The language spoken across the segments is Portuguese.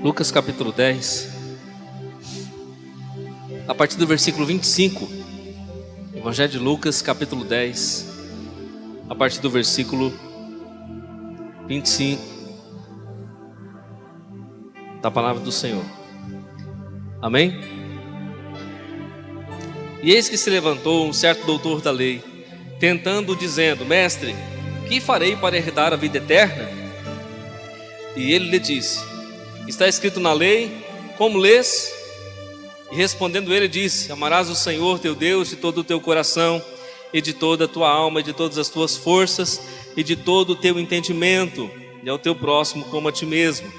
Lucas capítulo 10, a partir do versículo 25. Evangelho de Lucas capítulo 10, a partir do versículo 25, da palavra do Senhor. Amém? E eis que se levantou um certo doutor da lei, tentando, dizendo: Mestre, que farei para herdar a vida eterna? E ele lhe disse: Está escrito na lei, como lês? E respondendo ele disse: Amarás o Senhor teu Deus de todo o teu coração, e de toda a tua alma, e de todas as tuas forças, e de todo o teu entendimento, e ao teu próximo como a ti mesmo.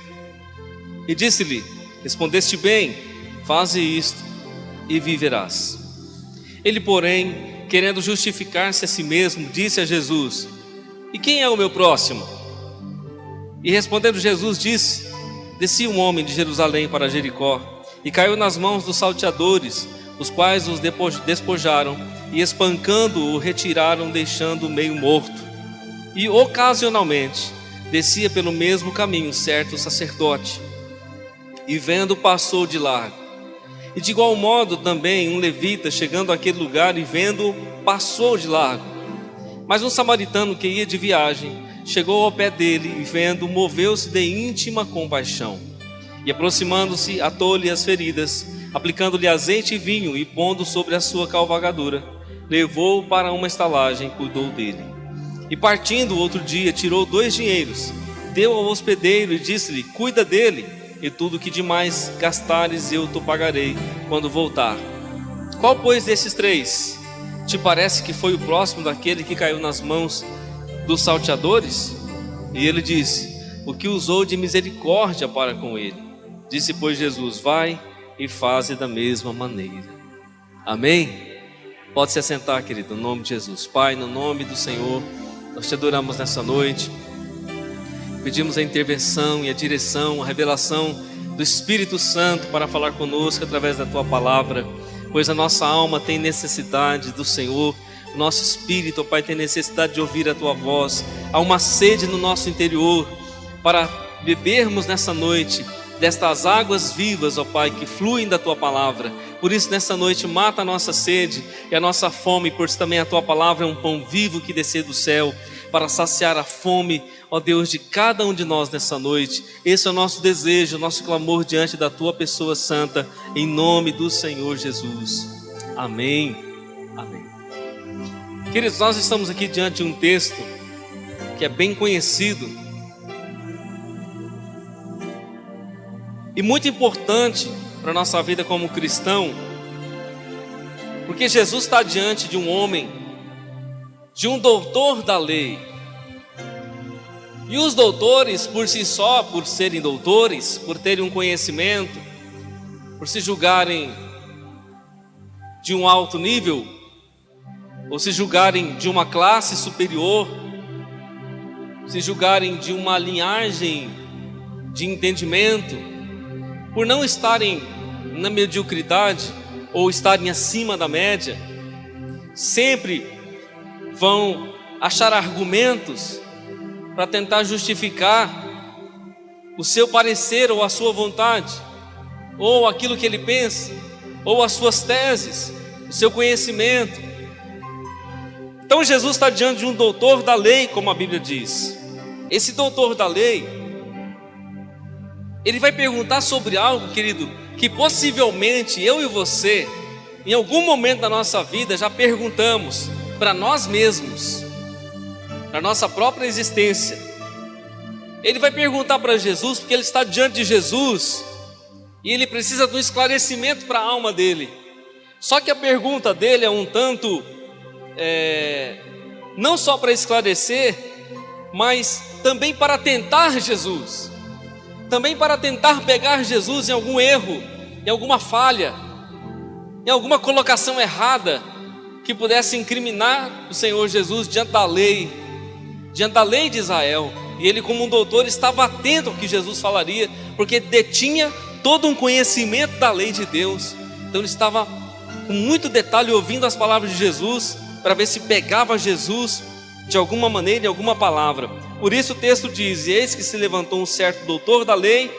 E disse-lhe: Respondeste bem, faze isto, e viverás. Ele, porém, querendo justificar-se a si mesmo, disse a Jesus: E quem é o meu próximo? E respondendo Jesus disse: Descia um homem de Jerusalém para Jericó, e caiu nas mãos dos salteadores, os quais os despojaram, e espancando-o retiraram, deixando-o meio morto. E ocasionalmente descia pelo mesmo caminho certo sacerdote, e vendo passou de largo. E de igual modo também um levita, chegando àquele lugar e vendo, passou de largo. Mas um samaritano que ia de viagem chegou ao pé dele e vendo, moveu-se de íntima compaixão. E aproximando-se, atou-lhe as feridas, aplicando-lhe azeite e vinho, e pondo sobre a sua cavalgadura, levou-o para uma estalagem e cuidou dele. E partindo outro dia, tirou 2 dinheiros, deu ao hospedeiro e disse-lhe: Cuida dele, e tudo que demais gastares eu te pagarei quando voltar. Qual, pois, desses 3 te parece que foi o próximo daquele que caiu nas mãos dos salteadores? E ele disse: O que usou de misericórdia para com ele. Disse, pois, Jesus: Vai e faze da mesma maneira. Amém? Pode se assentar, querido, no nome de Jesus. Pai, no nome do Senhor, nós te adoramos nessa noite. Pedimos a intervenção e a direção, a revelação do Espírito Santo para falar conosco através da tua palavra, pois a nossa alma tem necessidade do Senhor. O nosso espírito, ó Pai, tem necessidade de ouvir a tua voz. Há uma sede no nosso interior para bebermos nessa noite destas águas vivas, ó Pai, que fluem da tua palavra. Por isso, nessa noite, mata a nossa sede e a nossa fome, pois também a tua palavra é um pão vivo que desceu do céu para saciar a fome, ó Deus, de cada um de nós nessa noite. Esse é o nosso desejo, o nosso clamor diante da tua pessoa santa, em nome do Senhor Jesus. Amém. Amém. Queridos, nós estamos aqui diante de um texto que é bem conhecido e muito importante para a nossa vida como cristão, porque Jesus está diante de um homem, de um doutor da lei. E os doutores, por si só, por serem doutores, por terem um conhecimento, por se julgarem de um alto nível, ou se julgarem de uma classe superior, se julgarem de uma linhagem de entendimento, por não estarem na mediocridade ou estarem acima da média, sempre vão achar argumentos para tentar justificar o seu parecer ou a sua vontade, ou aquilo que ele pensa, ou as suas teses, o seu conhecimento. Então Jesus está diante de um doutor da lei, como a Bíblia diz. Esse doutor da lei, ele vai perguntar sobre algo, querido, que possivelmente eu e você, em algum momento da nossa vida, já perguntamos para nós mesmos, para nossa própria existência. Ele vai perguntar para Jesus, porque ele está diante de Jesus e ele precisa de um esclarecimento para a alma dele. Só que a pergunta dele é um tanto, não só para esclarecer, mas também para tentar Jesus, também para tentar pegar Jesus em algum erro, em alguma falha, em alguma colocação errada, que pudesse incriminar o Senhor Jesus diante da lei de Israel. E ele, como um doutor, estava atento ao que Jesus falaria, porque detinha todo um conhecimento da lei de Deus. Então ele estava com muito detalhe ouvindo as palavras de Jesus, para ver se pegava Jesus de alguma maneira, em alguma palavra. Por isso o texto diz: e eis que se levantou um certo doutor da lei,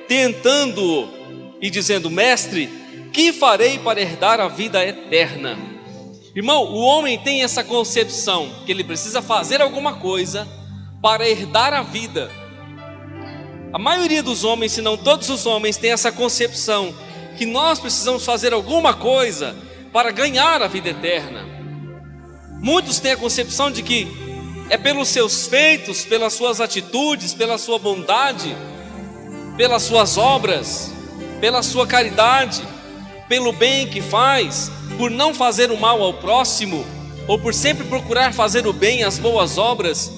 tentando-o e dizendo: Mestre, que farei para herdar a vida eterna? Irmão, o homem tem essa concepção que ele precisa fazer alguma coisa para herdar a vida. A maioria dos homens, se não todos os homens, tem essa concepção que nós precisamos fazer alguma coisa para ganhar a vida eterna. Muitos têm a concepção de que é pelos seus feitos, pelas suas atitudes, pela sua bondade, pelas suas obras, pela sua caridade, pelo bem que faz, por não fazer o mal ao próximo, ou por sempre procurar fazer o bem, as boas obras,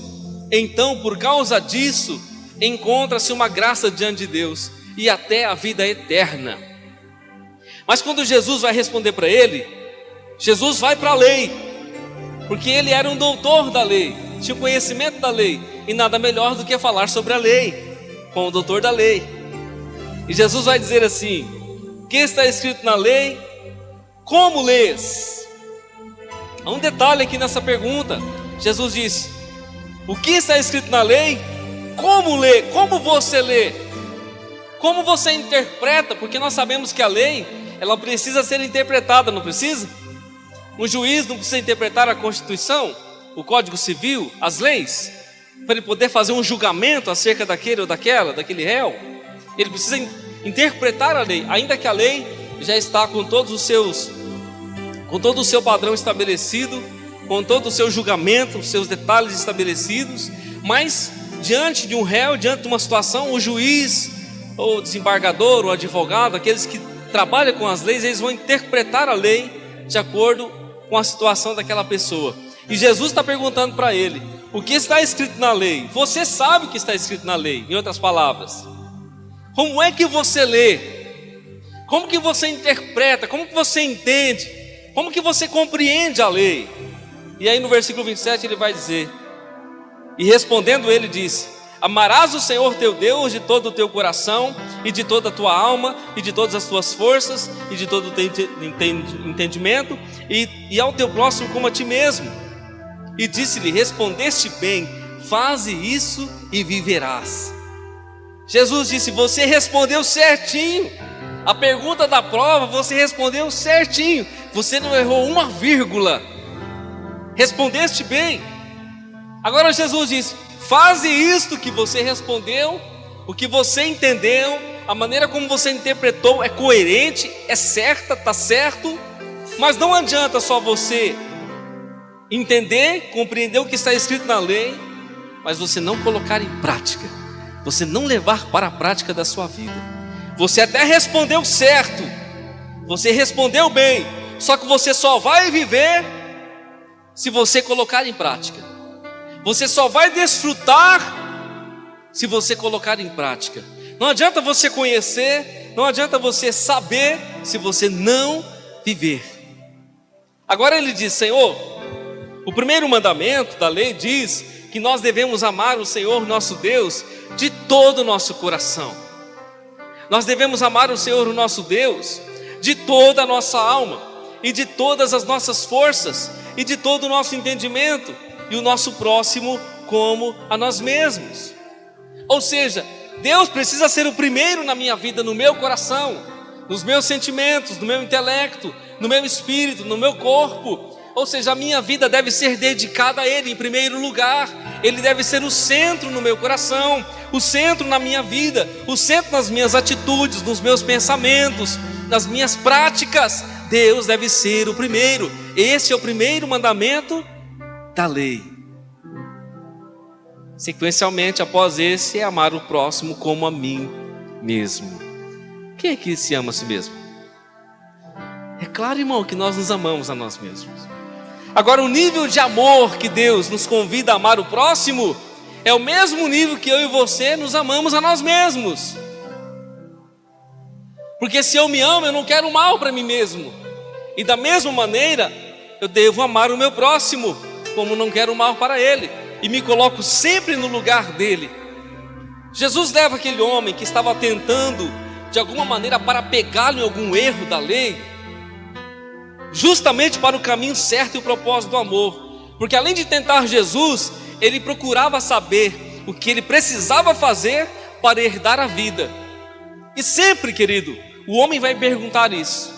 então por causa disso encontra-se uma graça diante de Deus e até a vida eterna. Mas quando Jesus vai responder para ele, Jesus vai para a lei, porque ele era um doutor da lei, tinha conhecimento da lei, e nada melhor do que falar sobre a lei com o doutor da lei. E Jesus vai dizer assim: que está escrito na lei? Como lês? Há um detalhe aqui nessa pergunta. Jesus disse: o que está escrito na lei? Como lê? Como você lê? Como você interpreta? Porque nós sabemos que a lei, ela precisa ser interpretada, não precisa? Um juiz não precisa interpretar a Constituição, o Código Civil, as leis, para ele poder fazer um julgamento acerca daquele ou daquele réu. Ele precisa interpretar a lei, ainda que a lei já está com todo o seu padrão estabelecido, com todo o seu julgamento, os seus detalhes estabelecidos, mas diante de um réu, diante de uma situação, o juiz, ou o desembargador, o advogado, aqueles que trabalham com as leis, eles vão interpretar a lei de acordo com a situação daquela pessoa. E Jesus está perguntando para ele: o que está escrito na lei? Você sabe o que está escrito na lei, em outras palavras. Como é que você lê? Como que você interpreta? Como que você entende? Como que você compreende a lei? E aí no versículo 27 ele vai dizer: e respondendo ele disse: amarás o Senhor teu Deus de todo o teu coração, e de toda a tua alma, e de todas as tuas forças, e de todo o teu entendimento, e ao teu próximo como a ti mesmo. E disse-lhe: respondeste bem, faze isso e viverás. Jesus disse: você respondeu certinho. A pergunta da prova, você respondeu certinho. Você não errou uma vírgula. Respondeste bem. Agora Jesus diz: faze isto que você respondeu, o que você entendeu, a maneira como você interpretou é coerente, é certa, está certo. Mas não adianta só você entender, compreender o que está escrito na lei, mas você não colocar em prática, você não levar para a prática da sua vida. Você até respondeu certo, você respondeu bem, só que você só vai viver se você colocar em prática. Você só vai desfrutar se você colocar em prática. Não adianta você conhecer, não adianta você saber se você não viver. Agora ele diz: Senhor, o primeiro mandamento da lei diz que nós devemos amar o Senhor nosso Deus de todo o nosso coração. Nós devemos amar o Senhor o nosso Deus de toda a nossa alma, e de todas as nossas forças, e de todo o nosso entendimento, e o nosso próximo como a nós mesmos. Ou seja, Deus precisa ser o primeiro na minha vida, no meu coração, nos meus sentimentos, no meu intelecto, no meu espírito, no meu corpo. Ou seja, a minha vida deve ser dedicada a Ele em primeiro lugar. Ele deve ser o centro no meu coração, o centro na minha vida, o centro nas minhas atitudes, nos meus pensamentos, nas minhas práticas. Deus deve ser o primeiro. Esse é o primeiro mandamento da lei. Sequencialmente, após esse, é amar o próximo como a mim mesmo. Quem é que se ama a si mesmo? É claro, irmão, que nós nos amamos a nós mesmos. Agora, o nível de amor que Deus nos convida a amar o próximo é o mesmo nível que eu e você nos amamos a nós mesmos. Porque se eu me amo, eu não quero mal para mim mesmo. E da mesma maneira, eu devo amar o meu próximo, como não quero mal para ele. E me coloco sempre no lugar dele. Jesus leva aquele homem que estava tentando, de alguma maneira, para pegá-lo em algum erro da lei, justamente para o caminho certo e o propósito do amor. Porque além de tentar Jesus, ele procurava saber o que ele precisava fazer para herdar a vida. E sempre, querido, o homem vai perguntar isso: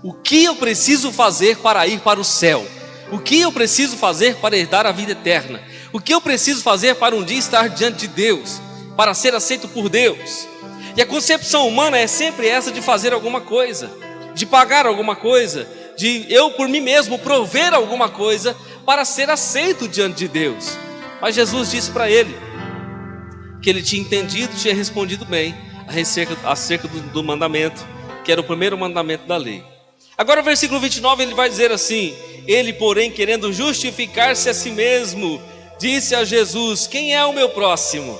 o que eu preciso fazer para ir para o céu? O que eu preciso fazer para herdar a vida eterna? O que eu preciso fazer para um dia estar diante de Deus, para ser aceito por Deus? E a concepção humana é sempre essa de fazer alguma coisa, de pagar alguma coisa, de eu por mim mesmo prover alguma coisa para ser aceito diante de Deus. Mas Jesus disse para ele que ele tinha entendido, tinha respondido bem acerca do mandamento, que era o primeiro mandamento da lei. Agora o versículo 29 ele vai dizer assim: ele porém, querendo justificar-se a si mesmo, disse a Jesus: quem é o meu próximo?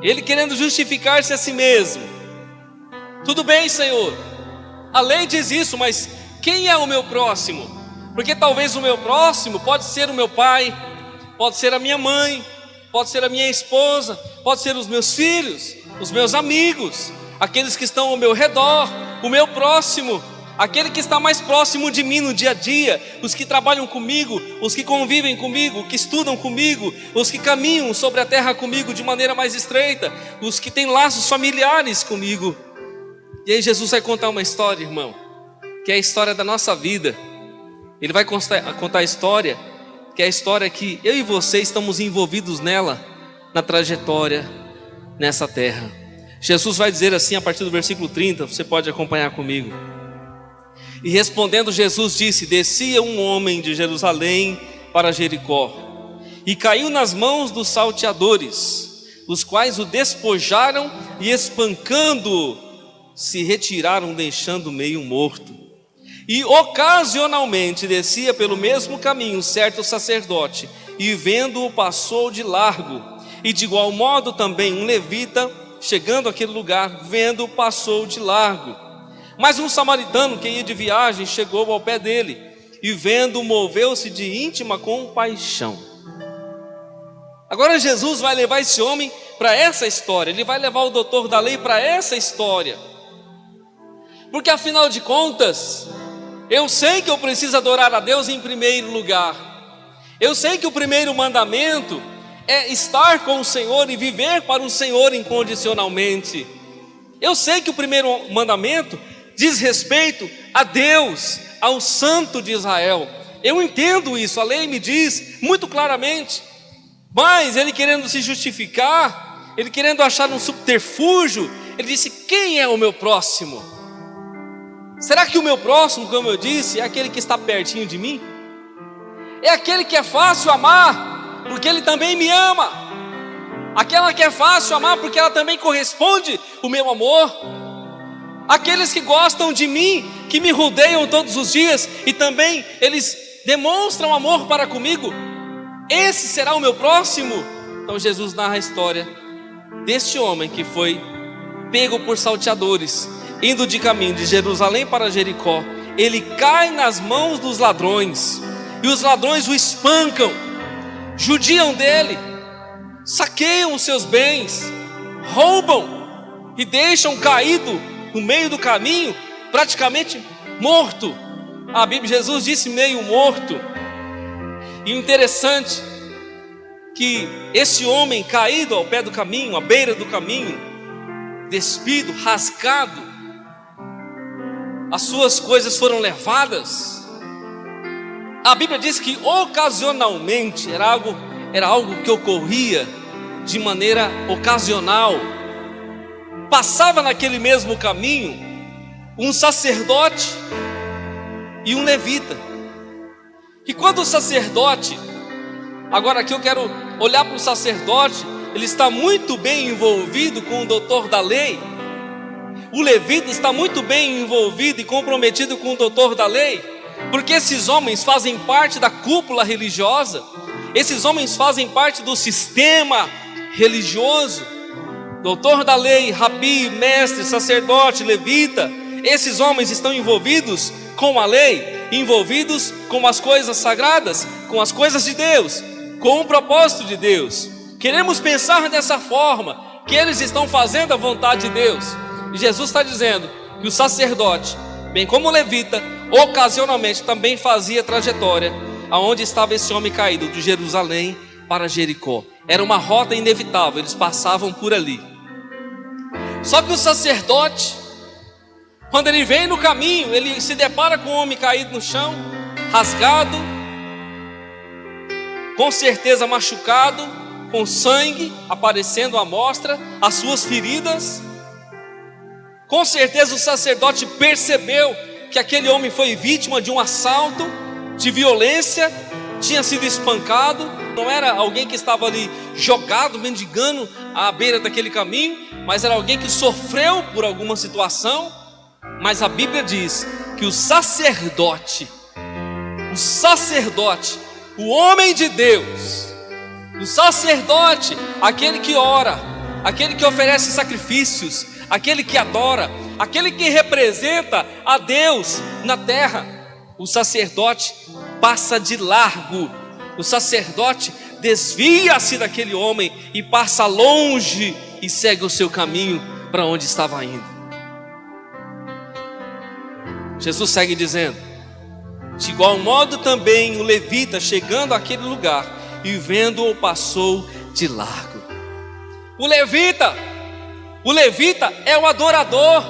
Ele querendo justificar-se a si mesmo: tudo bem, Senhor, a lei diz isso, mas quem é o meu próximo? Porque talvez o meu próximo pode ser o meu pai, pode ser a minha mãe, pode ser a minha esposa, pode ser os meus filhos, os meus amigos, aqueles que estão ao meu redor, o meu próximo, aquele que está mais próximo de mim no dia a dia, os que trabalham comigo, os que convivem comigo, que estudam comigo, os que caminham sobre a terra comigo de maneira mais estreita, os que têm laços familiares comigo. E aí Jesus vai contar uma história, irmão, que é a história da nossa vida. Ele vai contar a história, que é a história que eu e você estamos envolvidos nela, na trajetória, nessa terra. Jesus vai dizer assim a partir do versículo 30, você pode acompanhar comigo. E respondendo Jesus disse: descia um homem de Jerusalém para Jericó, e caiu nas mãos dos salteadores, os quais o despojaram e espancando-o, se retiraram, deixando meio morto. E ocasionalmente descia pelo mesmo caminho certo sacerdote, e vendo-o passou de largo. E de igual modo também um levita, chegando àquele lugar, vendo-o passou de largo. Mas um samaritano que ia de viagem chegou ao pé dele, e vendo-o moveu-se de íntima compaixão. Agora Jesus vai levar esse homem para essa história, ele vai levar o doutor da lei para essa história. Porque afinal de contas, eu sei que eu preciso adorar a Deus em primeiro lugar. Eu sei que o primeiro mandamento é estar com o Senhor e viver para o Senhor incondicionalmente. Eu sei que o primeiro mandamento diz respeito a Deus, ao Santo de Israel. Eu entendo isso, a lei me diz muito claramente. Mas ele querendo se justificar, ele querendo achar um subterfúgio, ele disse: quem é o meu próximo? Será que o meu próximo, como eu disse, é aquele que está pertinho de mim? É aquele que é fácil amar, porque ele também me ama. Aquela que é fácil amar, porque ela também corresponde o meu amor. Aqueles que gostam de mim, que me rodeiam todos os dias, e também eles demonstram amor para comigo, esse será o meu próximo? Então Jesus narra a história deste homem que foi pego por salteadores, indo de caminho de Jerusalém para Jericó. Ele cai nas mãos dos ladrões, e os ladrões o espancam, judiam dele, saqueiam os seus bens, roubam e deixam caído no meio do caminho, praticamente morto. A Bíblia, Jesus disse meio morto. E o interessante que esse homem caído ao pé do caminho, à beira do caminho, despido, rasgado, as suas coisas foram levadas. A Bíblia diz que ocasionalmente era algo que ocorria de maneira ocasional. Passava naquele mesmo caminho um sacerdote e um levita. E quando o sacerdote, agora aqui eu quero olhar para o sacerdote, ele está muito bem envolvido com o doutor da lei. O levita está muito bem envolvido e comprometido com o doutor da lei, porque esses homens fazem parte da cúpula religiosa, esses homens fazem parte do sistema religioso. Doutor da lei, rabi, mestre, sacerdote, levita, esses homens estão envolvidos com a lei, envolvidos com as coisas sagradas, com as coisas de Deus, com o propósito de Deus. Queremos pensar dessa forma, que eles estão fazendo a vontade de Deus. E Jesus está dizendo que o sacerdote, bem como o levita, ocasionalmente também fazia trajetória aonde estava esse homem caído, de Jerusalém para Jericó. Era uma rota inevitável, eles passavam por ali. Só que o sacerdote, quando ele vem no caminho, ele se depara com um homem caído no chão, rasgado, com certeza machucado, com sangue aparecendo à mostra, as suas feridas. Com certeza o sacerdote percebeu que aquele homem foi vítima de um assalto, de violência, tinha sido espancado. Não era alguém que estava ali jogado, mendigando à beira daquele caminho, mas era alguém que sofreu por alguma situação. Mas a Bíblia diz que o sacerdote, o homem de Deus, o sacerdote, aquele que ora, aquele que oferece sacrifícios, aquele que adora, aquele que representa a Deus na terra, o sacerdote passa de largo, o sacerdote desvia-se daquele homem e passa longe e segue o seu caminho para onde estava indo. Jesus segue dizendo: de igual modo também o levita, chegando àquele lugar e vendo-o, passou de largo. O levita é o adorador.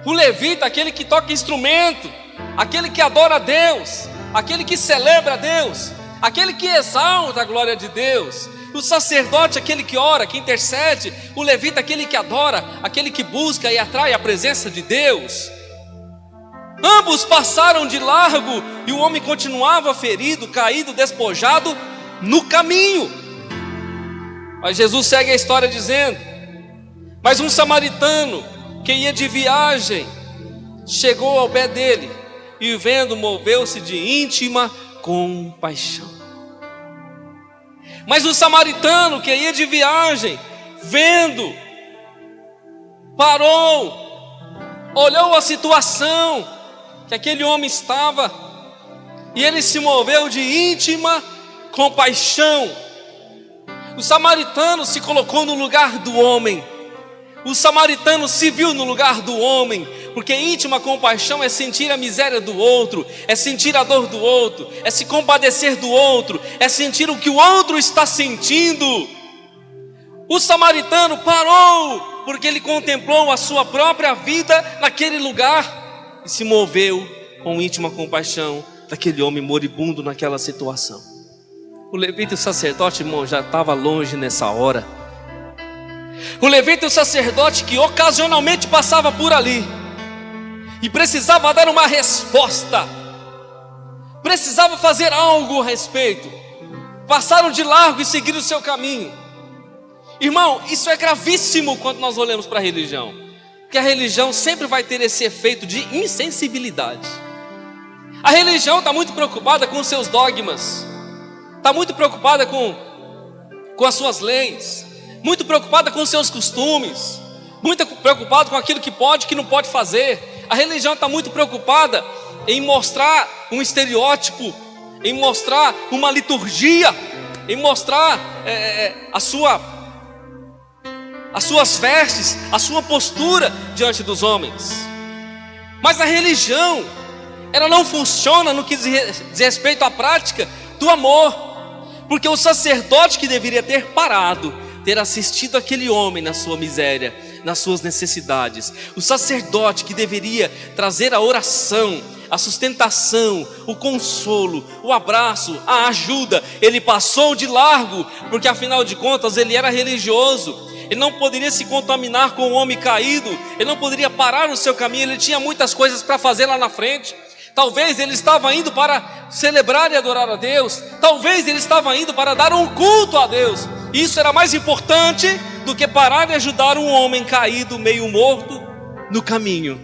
O levita, aquele que toca instrumento, aquele que adora a Deus, aquele que celebra a Deus, aquele que exalta a glória de Deus. O sacerdote, aquele que ora, que intercede. O levita, aquele que adora, aquele que busca e atrai a presença de Deus. Ambos passaram de largo e o homem continuava ferido, caído, despojado no caminho. Mas Jesus segue a história dizendo: mas um samaritano que ia de viagem chegou ao pé dele e, vendo, moveu-se de íntima compaixão. Mas o samaritano que ia de viagem, vendo, parou, olhou a situação que aquele homem estava, e ele se moveu de íntima compaixão. O samaritano se colocou no lugar do homem. O samaritano se viu no lugar do homem, porque íntima compaixão é sentir a miséria do outro, é sentir a dor do outro, é se compadecer do outro, é sentir o que o outro está sentindo. O samaritano parou, porque ele contemplou a sua própria vida naquele lugar e se moveu com íntima compaixão daquele homem moribundo naquela situação. O levita e o sacerdote, irmão, já estava longe nessa hora. O levita e o sacerdote que ocasionalmente passava por ali e precisava dar uma resposta, precisava fazer algo a respeito, passaram de largo e seguiram o seu caminho. Irmão, isso é gravíssimo quando nós olhamos para a religião, porque a religião sempre vai ter esse efeito de insensibilidade. A religião está muito preocupada com os seus dogmas, está muito preocupada com as suas leis, muito preocupada com os seus costumes, muito preocupada com aquilo que pode e que não pode fazer. A religião está muito preocupada em mostrar um estereótipo, em mostrar uma liturgia, em mostrar as suas vestes, a sua postura diante dos homens. Mas a religião, ela não funciona no que diz respeito à prática do amor, porque o sacerdote que deveria ter parado, ter assistido aquele homem na sua miséria, nas suas necessidades, o sacerdote que deveria trazer a oração, a sustentação, o consolo, o abraço, a ajuda, ele passou de largo, porque afinal de contas ele era religioso. Ele não poderia se contaminar com o homem caído, ele não poderia parar no seu caminho, ele tinha muitas coisas para fazer lá na frente. Talvez ele estava indo para celebrar e adorar a Deus, talvez ele estava indo para dar um culto a Deus. Isso era mais importante do que parar e ajudar um homem caído, meio morto, no caminho.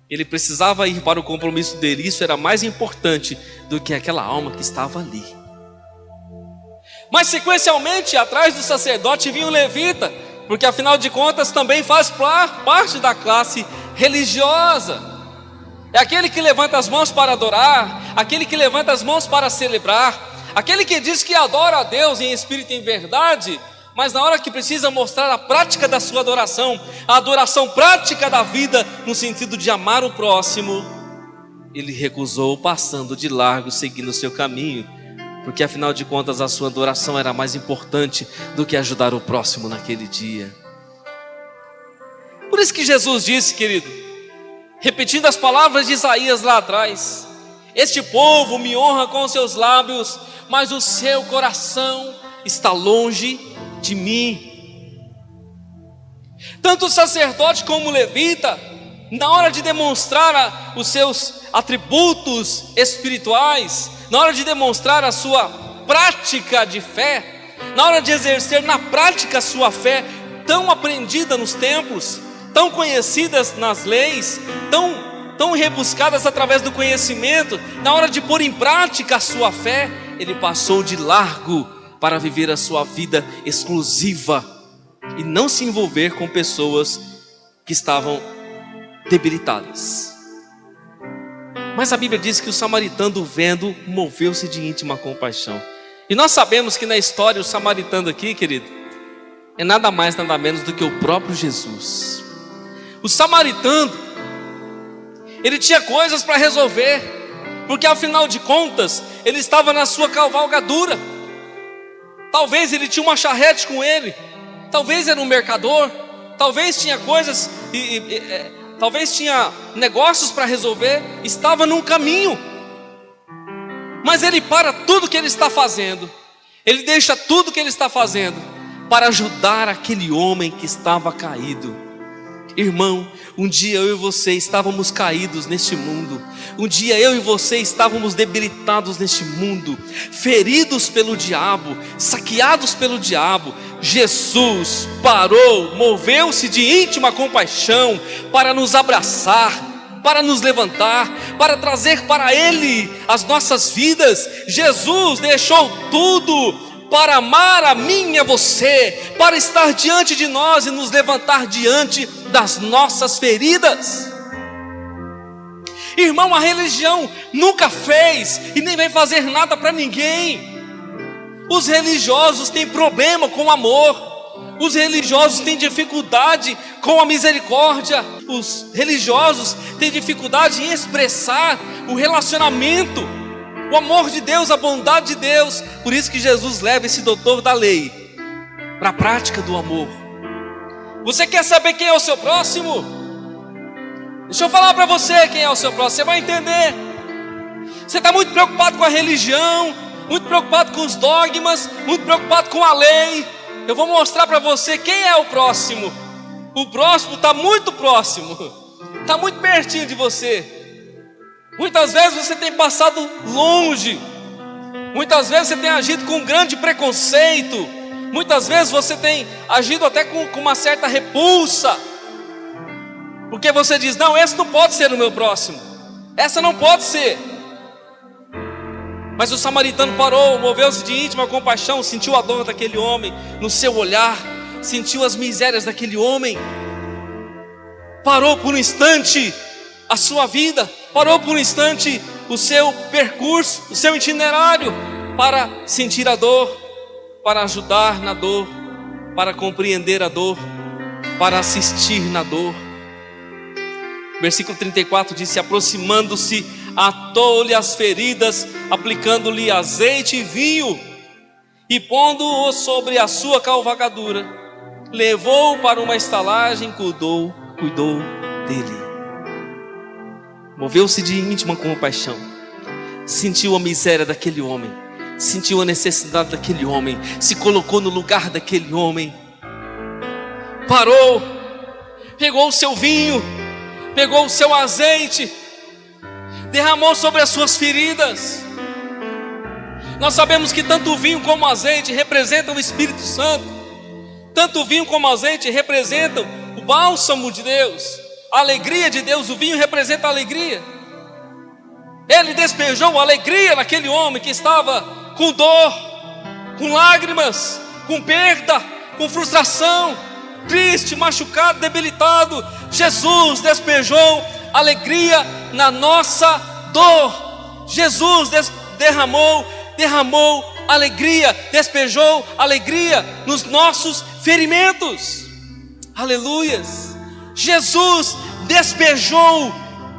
Ele precisava ir para o compromisso dele, isso era mais importante do que aquela alma que estava ali. Mas sequencialmente, atrás do sacerdote vinha o levita, porque afinal de contas também faz parte da classe religiosa. É aquele que levanta as mãos para adorar, aquele que levanta as mãos para celebrar, aquele que diz que adora a Deus em espírito e em verdade, mas na hora que precisa mostrar a prática da sua adoração, a adoração prática da vida, no sentido de amar o próximo, ele recusou, passando de largo, seguindo o seu caminho, porque afinal de contas a sua adoração era mais importante do que ajudar o próximo naquele dia. Por isso que Jesus disse, querido, repetindo as palavras de Isaías lá atrás: este povo me honra com os seus lábios, mas o seu coração está longe de mim. Tanto o sacerdote como o levita, na hora de demonstrar os seus atributos espirituais, na hora de demonstrar a sua prática de fé, na hora de exercer na prática a sua fé, tão aprendida nos templos, tão conhecidas nas leis, tão rebuscadas através do conhecimento, na hora de pôr em prática a sua fé, ele passou de largo para viver a sua vida exclusiva e não se envolver com pessoas que estavam debilitadas. Mas a Bíblia diz que o samaritano, vendo, moveu-se de íntima compaixão. E nós sabemos que na história o samaritano aqui, querido, é nada mais, nada menos do que o próprio Jesus. O samaritano, ele tinha coisas para resolver, porque afinal de contas, ele estava na sua cavalgadura. Talvez ele tinha uma charrete com ele, talvez era um mercador, talvez tinha coisas, talvez tinha negócios para resolver, estava num caminho. Mas ele para tudo que ele está fazendo, ele deixa tudo que ele está fazendo para ajudar aquele homem que estava caído. Irmão, um dia eu e você estávamos caídos neste mundo. Um dia eu e você estávamos debilitados neste mundo, feridos pelo diabo, saqueados pelo diabo. Jesus parou, moveu-se de íntima compaixão para nos abraçar, para nos levantar, para trazer para Ele as nossas vidas. Jesus deixou tudo para amar a mim e a você, para estar diante de nós e nos levantar diante das nossas feridas. Irmão, a religião nunca fez e nem vai fazer nada para ninguém. Os religiosos têm problema com o amor, os religiosos têm dificuldade com a misericórdia, os religiosos têm dificuldade em expressar o relacionamento, o amor de Deus, a bondade de Deus. Por isso que Jesus leva esse doutor da lei para a prática do amor. Você quer saber quem é o seu próximo? Deixa eu falar para você quem é o seu próximo, você vai entender. Você está muito preocupado com a religião, muito preocupado com os dogmas, muito preocupado com a lei. Eu vou mostrar para você quem é o próximo. O próximo está muito próximo, está muito pertinho de você. Muitas vezes você tem passado longe, muitas vezes você tem agido com um grande preconceito, muitas vezes você tem agido até com uma certa repulsa, porque você diz: não, esse não pode ser o meu próximo, essa não pode ser. Mas o samaritano parou, moveu-se de íntima compaixão, sentiu a dor daquele homem no seu olhar, sentiu as misérias daquele homem, parou por um instante a sua vida, parou por um instante o seu percurso, o seu itinerário, para sentir a dor, para ajudar na dor, para compreender a dor, para assistir na dor. Versículo 34 diz: aproximando-se, atou-lhe as feridas, aplicando-lhe azeite e vinho, e pondo-o sobre a sua cavalgadura, levou-o para uma estalagem, cuidou dele. Moveu-se de íntima compaixão, sentiu a miséria daquele homem, sentiu a necessidade daquele homem, se colocou no lugar daquele homem, parou, pegou o seu vinho, pegou o seu azeite, derramou sobre as suas feridas. Nós sabemos que tanto o vinho como o azeite representam o Espírito Santo, tanto o vinho como o azeite representam o bálsamo de Deus, a alegria de Deus. O vinho representa a alegria. Ele despejou alegria naquele homem que estava com dor, com lágrimas, com perda, com frustração, triste, machucado, debilitado. Jesus despejou alegria na nossa dor. Jesus derramou alegria, despejou alegria nos nossos ferimentos. Aleluias. Jesus despejou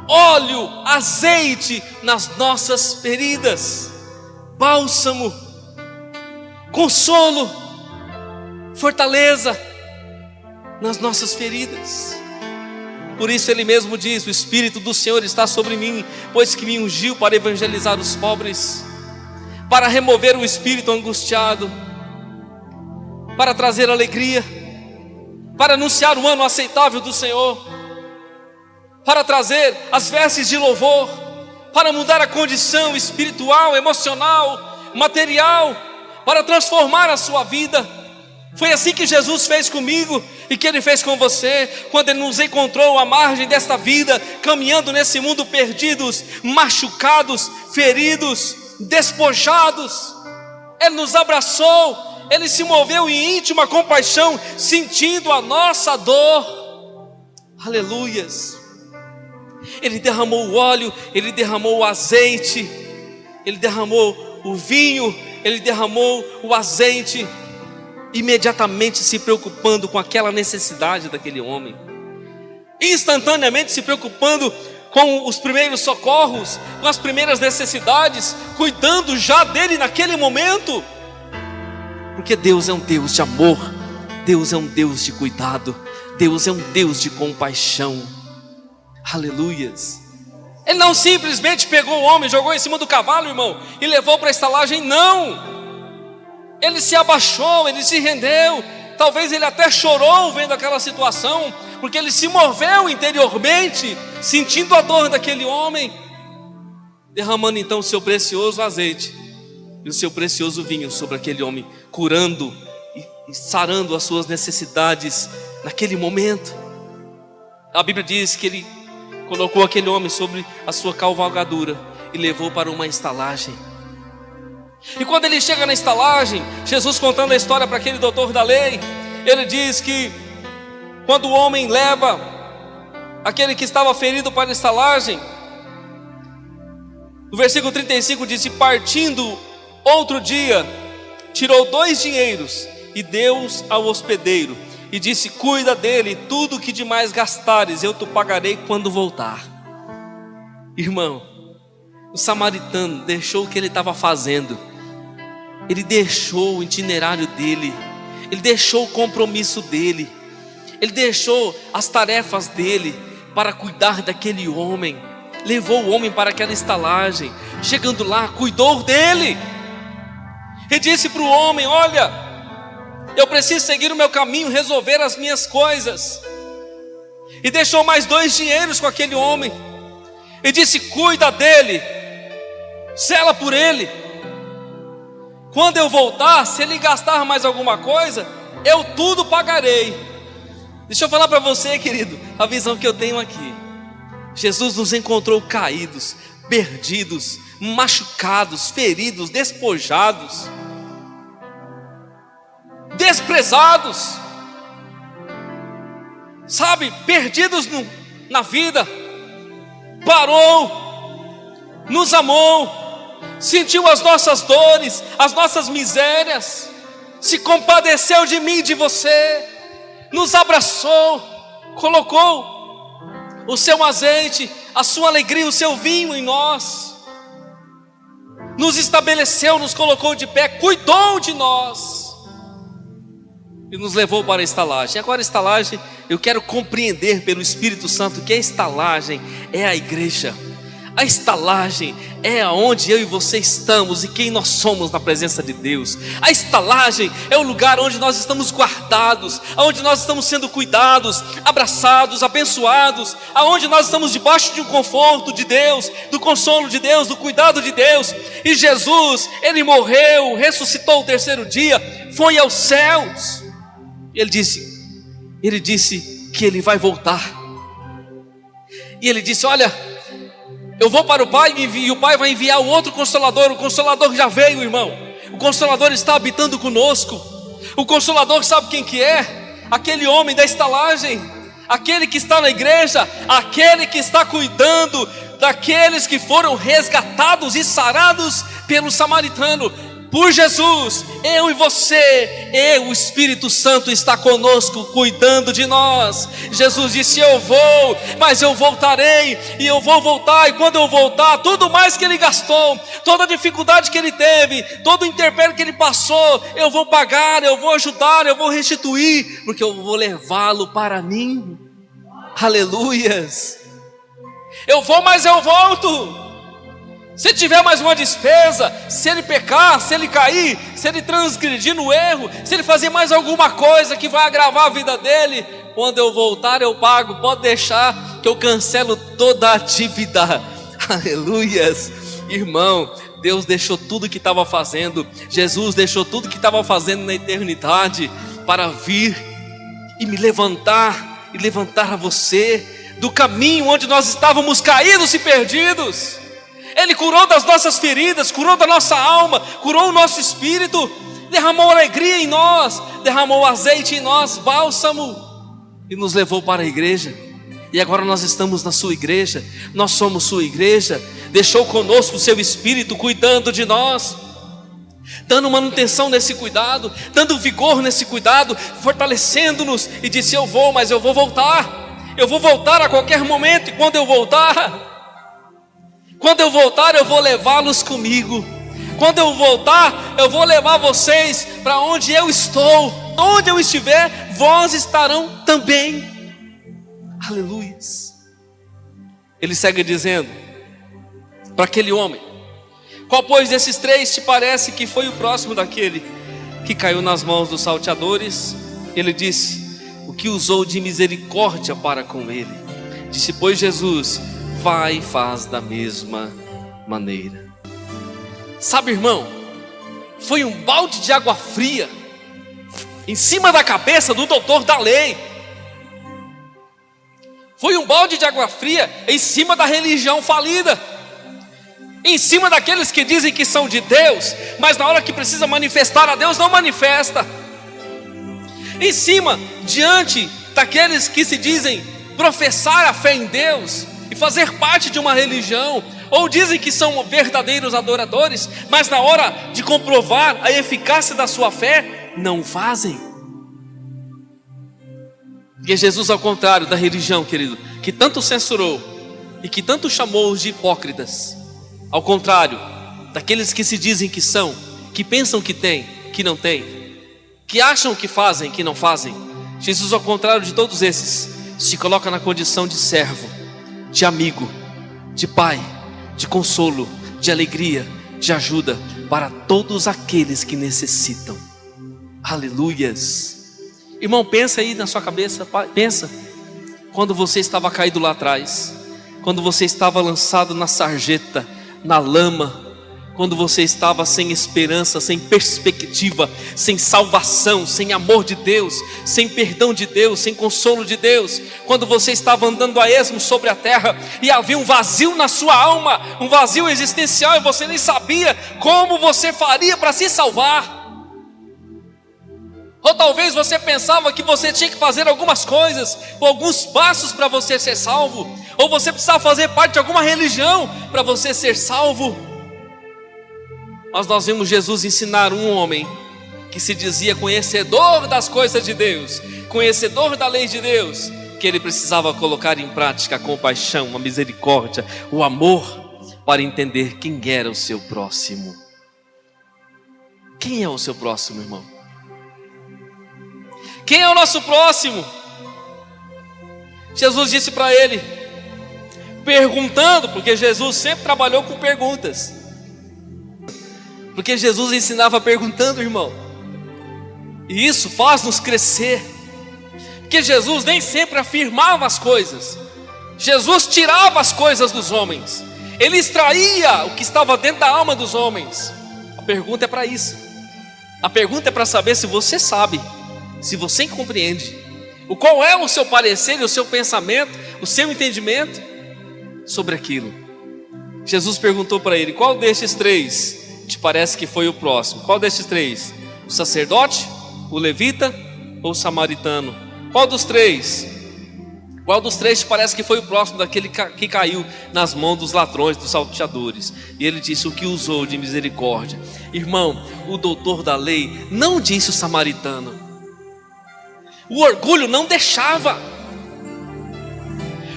óleo, azeite nas nossas feridas, bálsamo, consolo, fortaleza nas nossas feridas. Por isso ele mesmo diz: o Espírito do Senhor está sobre mim, pois que me ungiu para evangelizar os pobres, para remover o espírito angustiado, para trazer alegria, para anunciar o ano aceitável do Senhor, para trazer as vestes de louvor, para mudar a condição espiritual, emocional, material, para transformar a sua vida. Foi assim que Jesus fez comigo e que Ele fez com você, quando Ele nos encontrou à margem desta vida, caminhando nesse mundo perdidos, machucados, feridos, despojados. Ele nos abraçou, Ele se moveu em íntima compaixão, sentindo a nossa dor. Aleluias. Ele derramou o óleo, Ele derramou o azeite, Ele derramou o vinho, Ele derramou o azeite, imediatamente se preocupando com aquela necessidade daquele homem, instantaneamente se preocupando com os primeiros socorros, com as primeiras necessidades, cuidando já dele naquele momento, porque Deus é um Deus de amor, Deus é um Deus de cuidado, Deus é um Deus de compaixão. Aleluias. Ele não simplesmente pegou o homem, jogou em cima do cavalo, irmão, e levou para a estalagem, não. Ele se abaixou, ele se rendeu. Talvez ele até chorou vendo aquela situação, porque ele se moveu interiormente, sentindo a dor daquele homem, derramando então o seu precioso azeite e o seu precioso vinho sobre aquele homem, curando e sarando as suas necessidades naquele momento. A Bíblia diz que ele colocou aquele homem sobre a sua cavalgadura e levou para uma estalagem. E quando ele chega na estalagem, Jesus contando a história para aquele doutor da lei, ele diz que quando o homem leva aquele que estava ferido para a estalagem, no versículo 35 diz: e partindo outro dia, tirou 2 dinheiros e deu-os ao hospedeiro, e disse: cuida dele, tudo que demais gastares eu te pagarei quando voltar. Irmão, o samaritano deixou o que ele estava fazendo, ele deixou o itinerário dele, ele deixou o compromisso dele, ele deixou as tarefas dele para cuidar daquele homem, levou o homem para aquela estalagem, chegando lá, cuidou dele, e disse para o homem: olha, eu preciso seguir o meu caminho, resolver as minhas coisas, e deixou mais 2 dinheiros com aquele homem, e disse: cuida dele, zela por ele, quando eu voltar, se ele gastar mais alguma coisa, eu tudo pagarei. Deixa eu falar para você, querido, a visão que eu tenho aqui. Jesus nos encontrou caídos, perdidos, machucados, feridos, despojados, desprezados, sabe, perdidos na vida. Parou, nos amou, sentiu as nossas dores, as nossas misérias, se compadeceu de mim e de você, nos abraçou, colocou o seu azeite, a sua alegria, o seu vinho em nós, nos estabeleceu, nos colocou de pé, cuidou de nós e nos levou para a estalagem. Agora a estalagem, eu quero compreender pelo Espírito Santo que a estalagem é a igreja. A estalagem é aonde eu e você estamos e quem nós somos na presença de Deus. A estalagem é o lugar onde nós estamos guardados, onde nós estamos sendo cuidados, abraçados, abençoados, aonde nós estamos debaixo de um conforto de Deus, do consolo de Deus, do cuidado de Deus. E Jesus, Ele morreu, ressuscitou o 3º dia, foi aos céus. Ele disse que Ele vai voltar. E Ele disse: olha, eu vou para o Pai e o Pai vai enviar o outro Consolador. O Consolador já veio, irmão. O Consolador está habitando conosco. O Consolador sabe quem que é? Aquele homem da estalagem, aquele que está na igreja, aquele que está cuidando daqueles que foram resgatados e sarados pelo samaritano. Por Jesus, eu e você, o Espírito Santo está conosco, cuidando de nós. Jesus disse: eu vou, mas eu voltarei, e eu vou voltar, e quando eu voltar, tudo mais que Ele gastou, toda a dificuldade que Ele teve, todo o intempério que Ele passou, eu vou pagar, eu vou ajudar, eu vou restituir, porque eu vou levá-lo para mim. Aleluias. Eu vou, mas eu volto. Se tiver mais uma despesa, se ele pecar, se ele cair, se ele transgredir no erro, se ele fazer mais alguma coisa que vai agravar a vida dele, quando eu voltar eu pago. Pode deixar que eu cancelo toda a atividade. Aleluias. Irmão, Deus deixou tudo que estava fazendo, Jesus deixou tudo que estava fazendo na eternidade para vir e me levantar, e levantar a você do caminho onde nós estávamos caídos e perdidos. Ele curou das nossas feridas, curou da nossa alma, curou o nosso espírito, derramou alegria em nós, derramou azeite em nós, bálsamo, e nos levou para a igreja. E agora nós estamos na sua igreja, nós somos sua igreja. Deixou conosco o seu espírito cuidando de nós, dando manutenção nesse cuidado, dando vigor nesse cuidado, fortalecendo-nos. E disse: eu vou, mas eu vou voltar. Eu vou voltar a qualquer momento. E quando eu voltar, eu vou levá-los comigo. Quando eu voltar, eu vou levar vocês para onde eu estou. Onde eu estiver, vós estarão também. Aleluias. Ele segue dizendo para aquele homem: qual pois desses três te parece que foi o próximo daquele que caiu nas mãos dos salteadores? Ele disse: o que usou de misericórdia para com ele. Disse, pois, Jesus: vai e faz da mesma maneira. Sabe, irmão, foi um balde de água fria em cima da cabeça do doutor da lei. Foi um balde de água fria em cima da religião falida, em cima daqueles que dizem que são de Deus, mas na hora que precisa manifestar a Deus, não manifesta. Em cima, diante daqueles que se dizem professar a fé em Deus e fazer parte de uma religião, ou dizem que são verdadeiros adoradores, mas na hora de comprovar a eficácia da sua fé, não fazem. Porque Jesus, ao contrário da religião, querido, que tanto censurou e que tanto chamou de hipócritas, ao contrário daqueles que se dizem que são, que pensam que têm, que não têm, que acham que fazem, que não fazem, Jesus, ao contrário de todos esses, se coloca na condição de servo, de amigo, de pai, de consolo, de alegria, de ajuda para todos aqueles que necessitam. Aleluias. Irmão, pensa aí na sua cabeça, pensa quando você estava caído lá atrás, quando você estava lançado na sarjeta, na lama, quando você estava sem esperança, sem perspectiva, sem salvação, sem amor de Deus, sem perdão de Deus, sem consolo de Deus, quando você estava andando a esmo sobre a terra e havia um vazio na sua alma, um vazio existencial, e você nem sabia como você faria para se salvar. Ou talvez você pensava que você tinha que fazer algumas coisas, ou alguns passos para você ser salvo, ou você precisava fazer parte de alguma religião para você ser salvo. Mas nós vimos Jesus ensinar um homem que se dizia conhecedor das coisas de Deus, conhecedor da lei de Deus, que ele precisava colocar em prática a compaixão, a misericórdia, o amor, para entender quem era o seu próximo. Quem é o seu próximo, irmão? Quem é o nosso próximo? Jesus disse para ele, perguntando, porque Jesus sempre trabalhou com perguntas, porque Jesus ensinava perguntando, irmão, e isso faz-nos crescer, porque Jesus nem sempre afirmava as coisas, Jesus tirava as coisas dos homens, Ele extraía o que estava dentro da alma dos homens. A pergunta é para isso, a pergunta é para saber se você sabe, se você compreende, qual é o seu parecer, o seu pensamento, o seu entendimento sobre aquilo. Jesus perguntou para ele, qual destes três te parece que foi o próximo? Qual destes três? O sacerdote, o levita ou o samaritano? Qual dos três? Qual dos três te parece que foi o próximo daquele que caiu nas mãos dos ladrões, dos salteadores? E ele disse, o que usou de misericórdia. Irmão, o doutor da lei não disse o samaritano. O orgulho não deixava.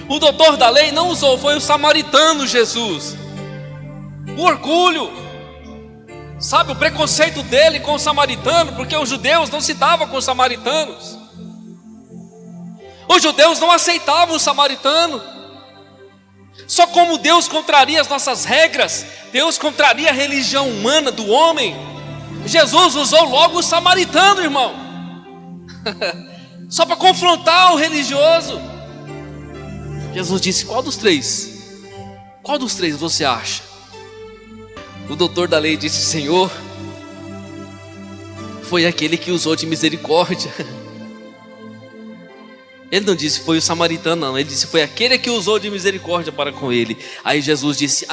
O doutor da lei não usou, foi o samaritano Jesus. O orgulho, sabe, o preconceito dele com o samaritano, porque os judeus não se davam com os samaritanos. Os judeus não aceitavam o samaritano. Só como Deus contraria as nossas regras, Deus contraria a religião humana do homem, Jesus usou logo o samaritano, irmão. Só para confrontar o religioso. Jesus disse: qual dos três? Qual dos três você acha? O doutor da lei disse: Senhor, foi aquele que usou de misericórdia. Ele não disse foi o samaritano, não. Ele disse foi aquele que usou de misericórdia para com ele. Aí Jesus disse: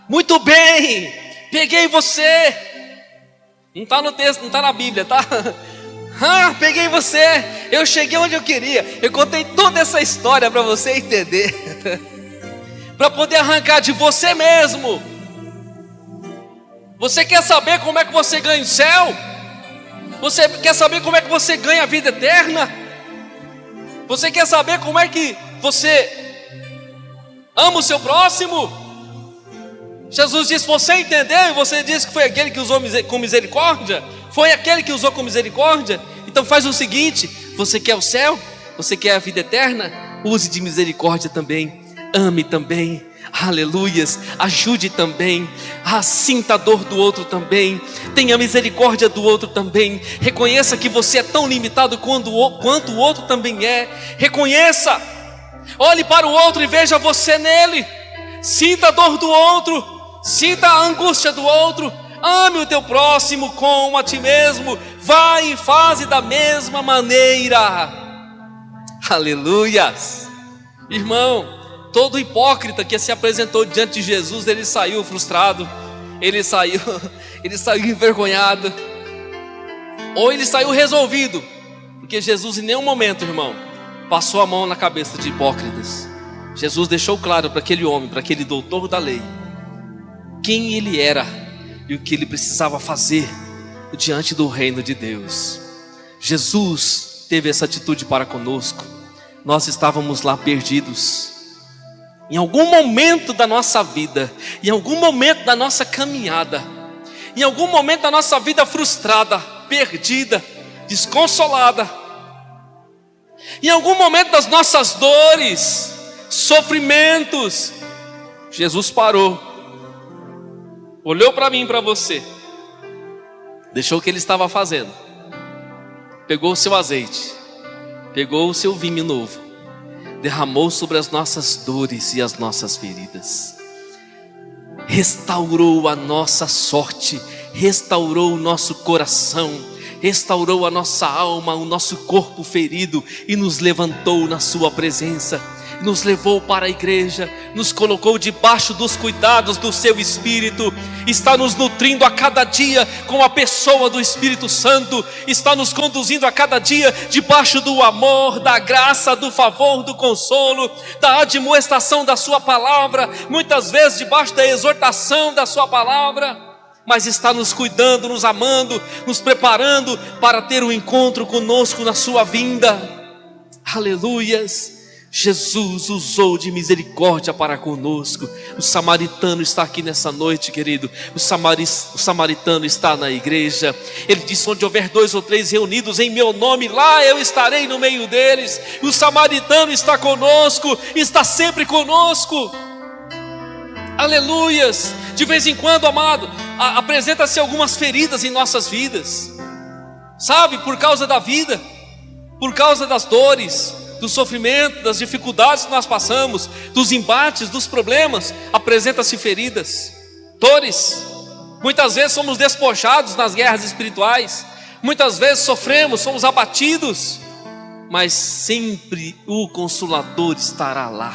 muito bem, peguei você. Não está no texto, não está na Bíblia, tá? Peguei você. Eu cheguei onde eu queria. Eu contei toda essa história para você entender, para poder arrancar de você mesmo. Você quer saber como é que você ganha o céu? Você quer saber como é que você ganha a vida eterna? Você quer saber como é que você ama o seu próximo? Jesus disse: você entendeu? E você disse que foi aquele que usou com misericórdia? Foi aquele que usou com misericórdia? Então faz o seguinte: você quer o céu? Você quer a vida eterna? Use de misericórdia também. Ame também. Aleluias, ajude também, sinta a dor do outro também, tenha misericórdia do outro também, reconheça que você é tão limitado quanto o outro também é, reconheça, olhe para o outro e veja você nele, sinta a dor do outro, sinta a angústia do outro, ame o teu próximo como a ti mesmo, vai e faze da mesma maneira. Aleluias, irmão. Todo hipócrita que se apresentou diante de Jesus, ele saiu frustrado, ele saiu envergonhado, ou ele saiu resolvido, porque Jesus em nenhum momento, irmão, passou a mão na cabeça de hipócritas. Jesus deixou claro para aquele homem, para aquele doutor da lei, quem ele era e o que ele precisava fazer diante do reino de Deus. Jesus teve essa atitude para conosco. Nós estávamos lá perdidos. Em algum momento da nossa vida, em algum momento da nossa caminhada, em algum momento da nossa vida frustrada, perdida, desconsolada, em algum momento das nossas dores, sofrimentos, Jesus parou, olhou para mim e para você, deixou o que ele estava fazendo, pegou o seu azeite, pegou o seu vinho novo, derramou sobre as nossas dores e as nossas feridas, restaurou a nossa sorte, restaurou o nosso coração, restaurou a nossa alma, o nosso corpo ferido e nos levantou na sua presença, nos levou para a igreja, nos colocou debaixo dos cuidados do seu Espírito, está nos nutrindo a cada dia com a pessoa do Espírito Santo, está nos conduzindo a cada dia debaixo do amor, da graça, do favor, do consolo, da admoestação da sua palavra, muitas vezes debaixo da exortação da sua palavra, mas está nos cuidando, nos amando, nos preparando para ter um encontro conosco na sua vinda. Aleluias. Jesus usou de misericórdia para conosco. O samaritano está aqui nessa noite, querido. O samaritano está na igreja. Ele disse: onde houver 2 ou 3 reunidos em meu nome, lá eu estarei no meio deles. O samaritano está conosco, está sempre conosco. Aleluias. De vez em quando, amado, apresenta-se algumas feridas em nossas vidas, sabe, por causa da vida, por causa das dores, do sofrimento, das dificuldades que nós passamos, dos embates, dos problemas, apresenta-se feridas, dores. Muitas vezes somos despojados nas guerras espirituais, muitas vezes sofremos, somos abatidos, mas sempre o Consolador estará lá.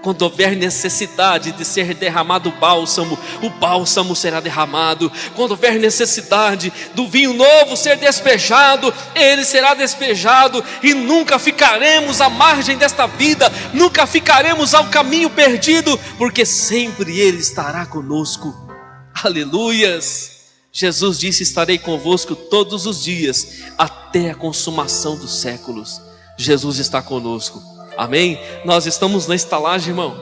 Quando houver necessidade de ser derramado o bálsamo será derramado. Quando houver necessidade do vinho novo ser despejado, ele será despejado. E nunca ficaremos à margem desta vida, nunca ficaremos ao caminho perdido, porque sempre ele estará conosco. Aleluias. Jesus disse: estarei convosco todos os dias, até a consumação dos séculos. Jesus está conosco. Amém? Nós estamos na estalagem, irmão.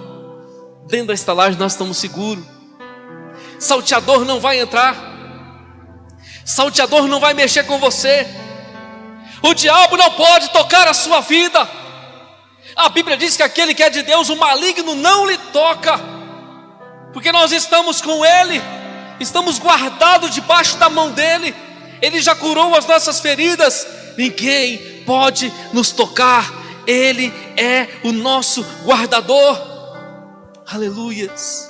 Dentro da estalagem nós estamos seguros. Salteador não vai entrar, salteador não vai mexer com você. O diabo não pode tocar a sua vida. A Bíblia diz que aquele que é de Deus, o maligno não lhe toca, porque nós estamos com Ele, estamos guardados debaixo da mão dEle. Ele já curou as nossas feridas, ninguém pode nos tocar. Ele é o nosso guardador. Aleluias.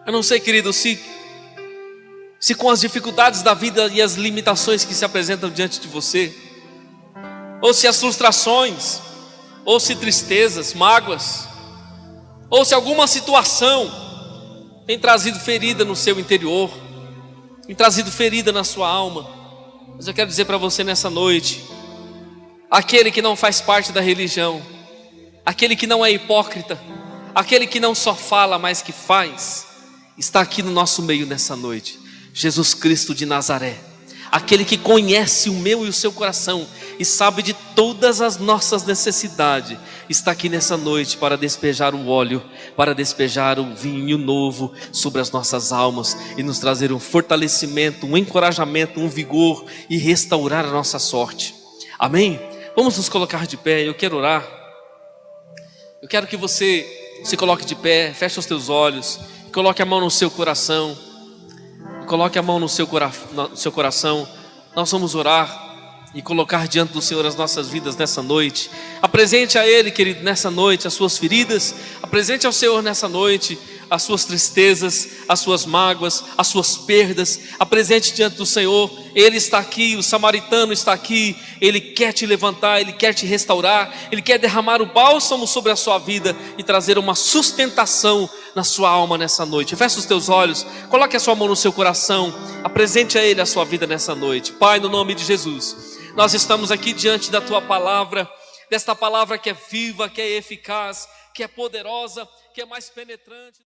Eu não sei, querido, se com as dificuldades da vida e as limitações que se apresentam diante de você, ou se as frustrações, ou se tristezas, mágoas, ou se alguma situação tem trazido ferida no seu interior, tem trazido ferida na sua alma. Mas eu quero dizer para você nessa noite, aquele que não faz parte da religião, aquele que não é hipócrita, aquele que não só fala, mas que faz, está aqui no nosso meio nessa noite. Jesus Cristo de Nazaré, aquele que conhece o meu e o seu coração e sabe de todas as nossas necessidades, está aqui nessa noite para despejar o óleo, para despejar o vinho novo sobre as nossas almas e nos trazer um fortalecimento, um encorajamento, um vigor e restaurar a nossa sorte. Amém? Vamos nos colocar de pé. Eu quero orar. Eu quero que você se coloque de pé, feche os teus olhos, coloque a mão no seu coração. Coloque a mão no seu coração. Nós vamos orar e colocar diante do Senhor as nossas vidas nessa noite. Apresente a Ele, querido, nessa noite as suas feridas. Apresente ao Senhor nessa noite as suas tristezas, as suas mágoas, as suas perdas. Apresente diante do Senhor. Ele está aqui, o samaritano está aqui. Ele quer te levantar, Ele quer te restaurar. Ele quer derramar o bálsamo sobre a sua vida e trazer uma sustentação na sua alma nessa noite. Feche os teus olhos, coloque a sua mão no seu coração. Apresente a Ele a sua vida nessa noite. Pai, no nome de Jesus, nós estamos aqui diante da Tua palavra, desta palavra que é viva, que é eficaz, que é poderosa, que é mais penetrante.